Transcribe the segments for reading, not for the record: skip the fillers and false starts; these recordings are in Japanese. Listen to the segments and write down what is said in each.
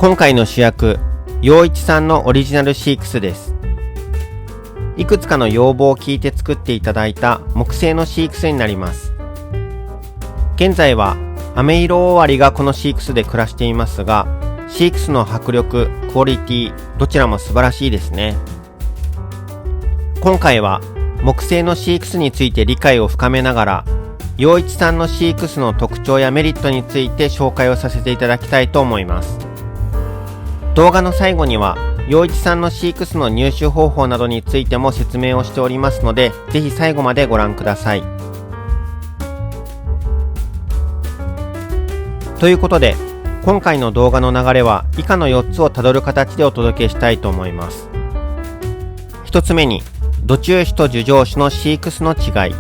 今回の主役、陽一さんのオリジナルシークスです。いくつかの要望を聞いて作っていただいた木製のシークスになります。現在は飴色終わりがこのシークスで暮らしていますが、シークスの迫力、クオリティ、どちらも素晴らしいですね。今回は木製のシークスについて理解を深めながら、陽一さんのシークスの特徴やメリットについて紹介をさせていただきたいと思います。動画の最後には陽一さんのシークスの入手方法などについても説明をしておりますので、ぜひ最後までご覧ください。ということで、今回の動画の流れは以下の4つをたどる形でお届けしたいと思います。1つ目に、土中種と樹上種のシークスの違い。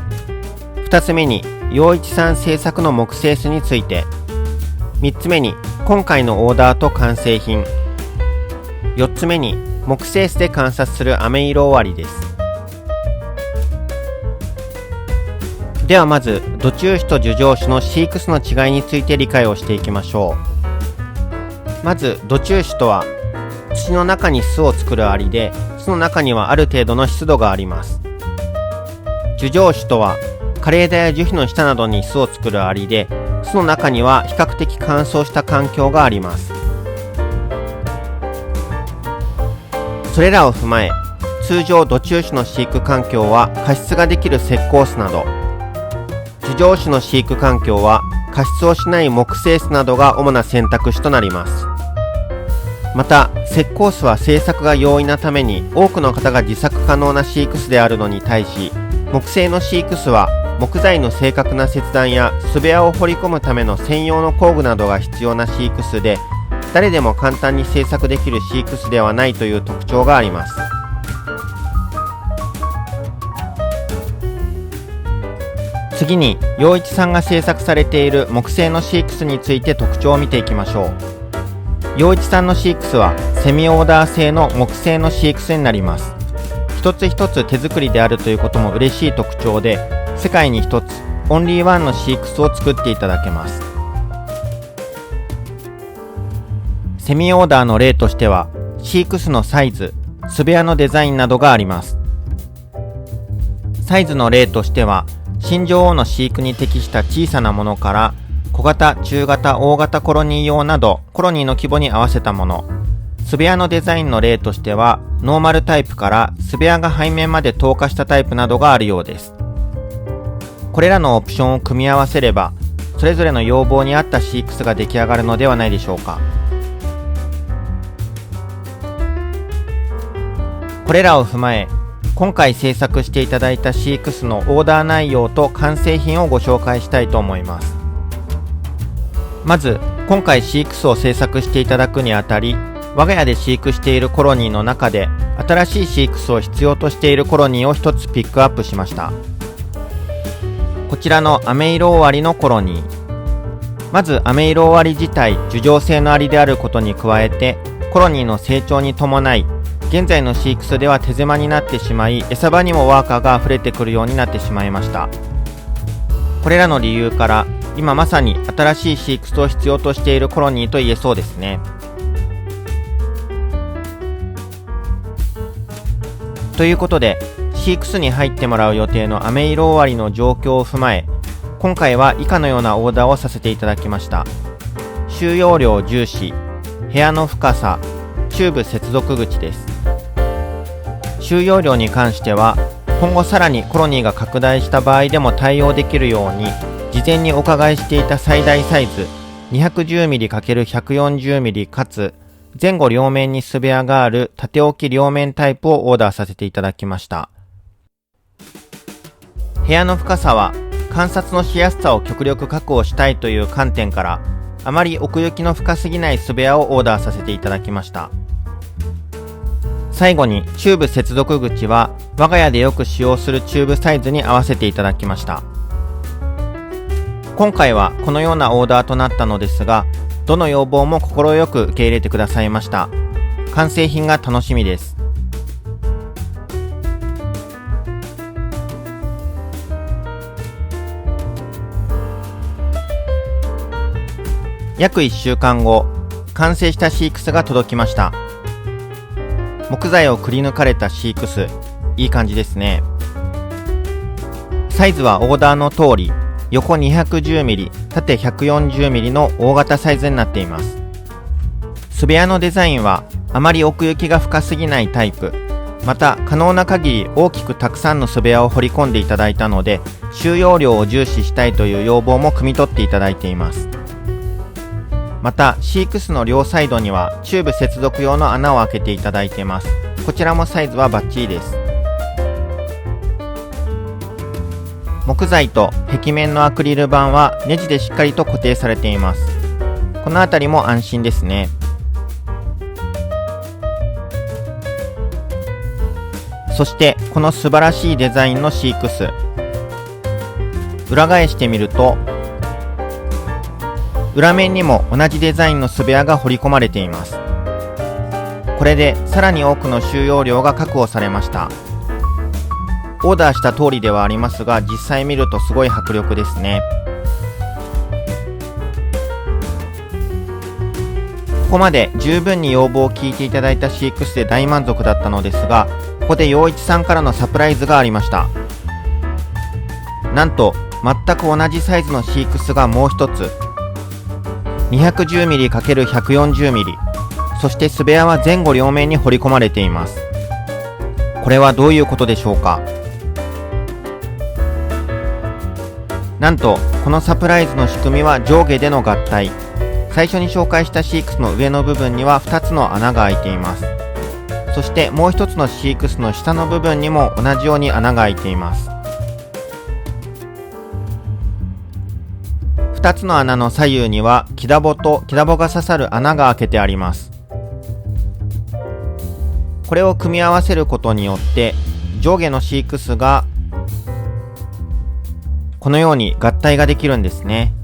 2つ目に、陽一さん製作の木製巣について。3つ目に、今回のオーダーと完成品。4つ目に、木製巣で観察する飴色終わりです。ではまず、土中種と樹上種のシークスの違いについて理解をしていきましょう。まず、土中種とは、土の中に巣を作るアリで、巣の中にはある程度の湿度があります。樹上種とは、枯れ枝や樹皮の下などに巣を作るアリで、巣の中には比較的乾燥した環境があります。それらを踏まえ、通常土中種の飼育環境は加湿ができる石膏巣など、樹上種の飼育環境は加湿をしない木製巣などが主な選択肢となります。また、石膏巣は製作が容易なために多くの方が自作可能な飼育巣であるのに対し、木製の飼育巣は木材の正確な切断や巣部屋を掘り込むための専用の工具などが必要な飼育巣で、誰でも簡単に製作できる飼育巣ではないという特徴があります。次に、陽一さんが製作されている木製のシークスについて特徴を見ていきましょう。陽一さんのシークスはセミオーダー製の木製のシークスになります。一つ一つ手作りであるということも嬉しい特徴で、世界に一つオンリーワンのシークスを作っていただけます。セミオーダーの例としては、シークスのサイズ、巣部屋のデザインなどがあります。サイズの例としては、新女王の飼育に適した小さなものから、小型、中型、大型コロニー用など、コロニーの規模に合わせたもの。巣部屋のデザインの例としては、ノーマルタイプから巣部屋が背面まで透過したタイプなどがあるようです。これらのオプションを組み合わせれば、それぞれの要望に合ったシークスが出来上がるのではないでしょうか。これらを踏まえ、今回制作していただいたシークスのオーダー内容と完成品をご紹介したいと思います。まず、今回シークスを制作していただくにあたり、我が家で飼育しているコロニーの中で、新しいシークスを必要としているコロニーを一つピックアップしました。こちらの飴色終わりのコロニー。まず、飴色終わり自体、樹上製のアリであることに加えて、コロニーの成長に伴い、現在の飼育巣では手狭になってしまい、餌場にもワーカーが溢れてくるようになってしまいました。これらの理由から、今まさに新しい飼育巣を必要としているコロニーと言えそうですね。ということで、飼育巣に入ってもらう予定の飴色終わりの状況を踏まえ、今回は以下のようなオーダーをさせていただきました。収容量重視、部屋の深さ、チューブ接続口です。収容量に関しては、今後さらにコロニーが拡大した場合でも対応できるように、事前にお伺いしていた最大サイズ 210mm×140mm かつ前後両面に巣部屋がある縦置き両面タイプをオーダーさせていただきました。部屋の深さは観察のしやすさを極力確保したいという観点から、あまり奥行きの深すぎない巣部屋をオーダーさせていただきました。最後にチューブ接続口は我が家でよく使用するチューブサイズに合わせていただきました。今回はこのようなオーダーとなったのですが、どの要望も快く受け入れてくださいました。完成品が楽しみです。約1週間後、完成したシークスが届きました。木材をくり抜かれたシークス、いい感じですね。サイズはオーダーの通り、横 210mm、縦 140mm の大型サイズになっています。スベアのデザインはあまり奥行きが深すぎないタイプ、また可能な限り大きくたくさんのスベアを彫り込んでいただいたので、収容量を重視したいという要望も汲み取っていただいています。またシークスの両サイドにはチューブ接続用の穴を開けていただいています。こちらもサイズはバッチリです。木材と壁面のアクリル板はネジでしっかりと固定されています。このあたりも安心ですね。そしてこの素晴らしいデザインのシークス、裏返してみると裏面にも同じデザインのスベアが彫り込まれています。これでさらに多くの収容量が確保されました。オーダーした通りではありますが、実際見るとすごい迫力ですね。ここまで十分に要望を聞いていただいたシークスで大満足だったのですが、ここで陽一さんからのサプライズがありました。なんと全く同じサイズのシークスがもう一つ、 210mm×140mm、 そしてスベアは前後両面に彫り込まれています。これはどういうことでしょうか。なんとこのサプライズの仕組みは上下での合体。最初に紹介したシークスの上の部分には2つの穴が開いています。そしてもう一つのシークスの下の部分にも同じように穴が開いています。2つの穴の左右にはキダボとキダボが刺さる穴が開けてあります。これを組み合わせることによって上下のシークスがこのように合体ができるんですね。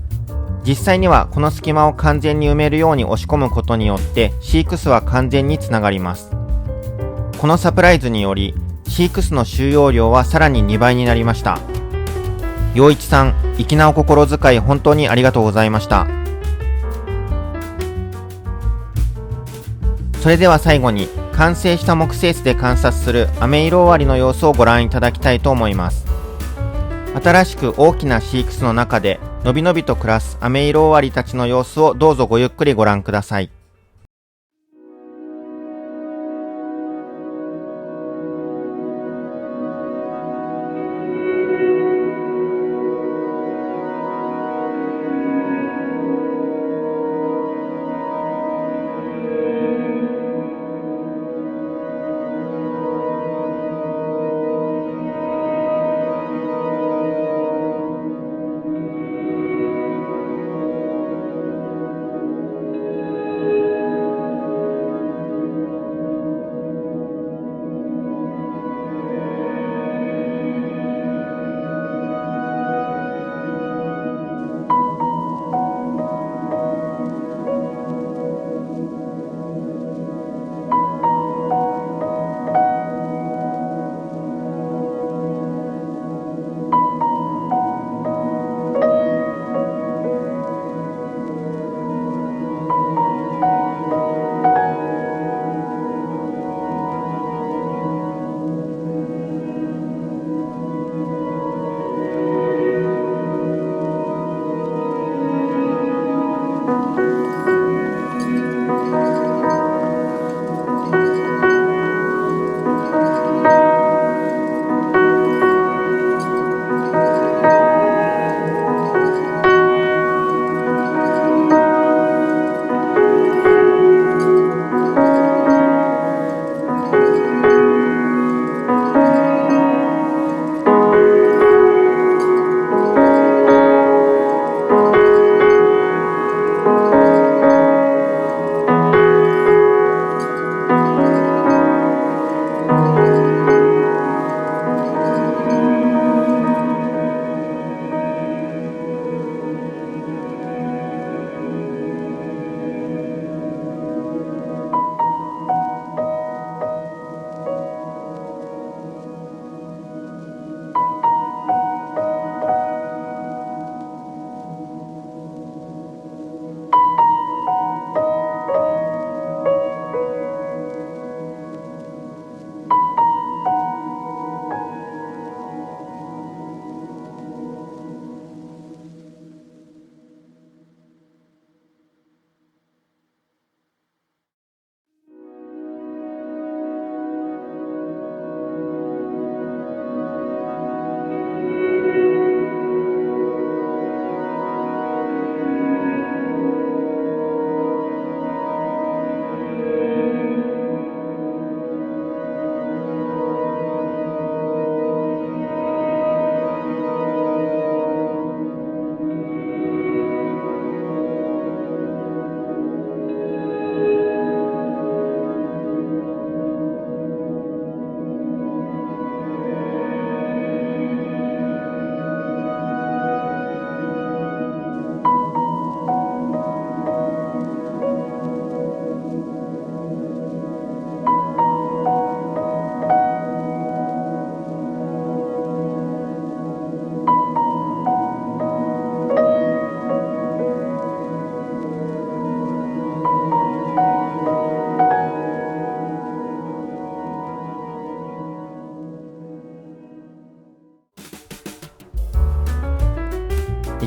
実際にはこの隙間を完全に埋めるように押し込むことによってシークスは完全につながります。このサプライズによりシークスの収容量はさらに2倍になりました。陽一さん、粋なお心遣い本当にありがとうございました。それでは最後に完成した木製図で観察する飴色終わりの様子をご覧いただきたいと思います。新しく大きなシークスの中でのびのびと暮らす飴色終わりたちの様子をどうぞごゆっくりご覧ください。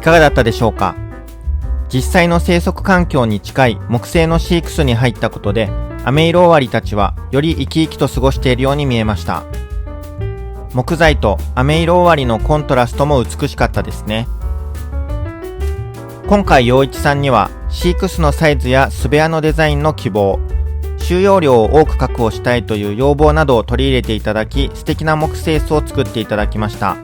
かがだったでしょうか。実際の生息環境に近い木製の飼育室に入ったことで、アメイロオワリたちはより生き生きと過ごしているように見えました。木材とアメイロオワリのコントラストも美しかったですね。今回陽一さんには飼育室のサイズや巣部屋のデザインの希望、収容量を多く確保したいという要望などを取り入れていただき、素敵な木製室を作っていただきました。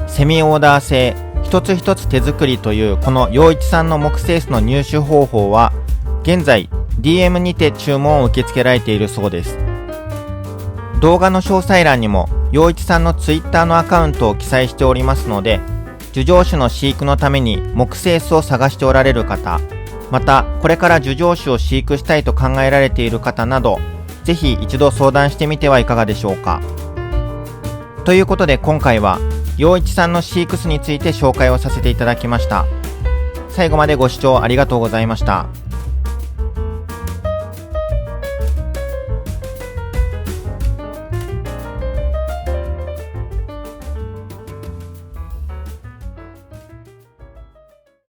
セミオーダー製、一つ一つ手作りというこの陽一さんの木製室の入手方法は、現在 DM にて注文を受け付けられているそうです。動画の詳細欄にも陽一さんの Twitter のアカウントを記載しておりますので、樹上種の飼育のために木製巣を探しておられる方、またこれから樹上種を飼育したいと考えられている方など、ぜひ一度相談してみてはいかがでしょうか。ということで今回は陽一さんの飼育室について紹介をさせていただきました。最後までご視聴ありがとうございました。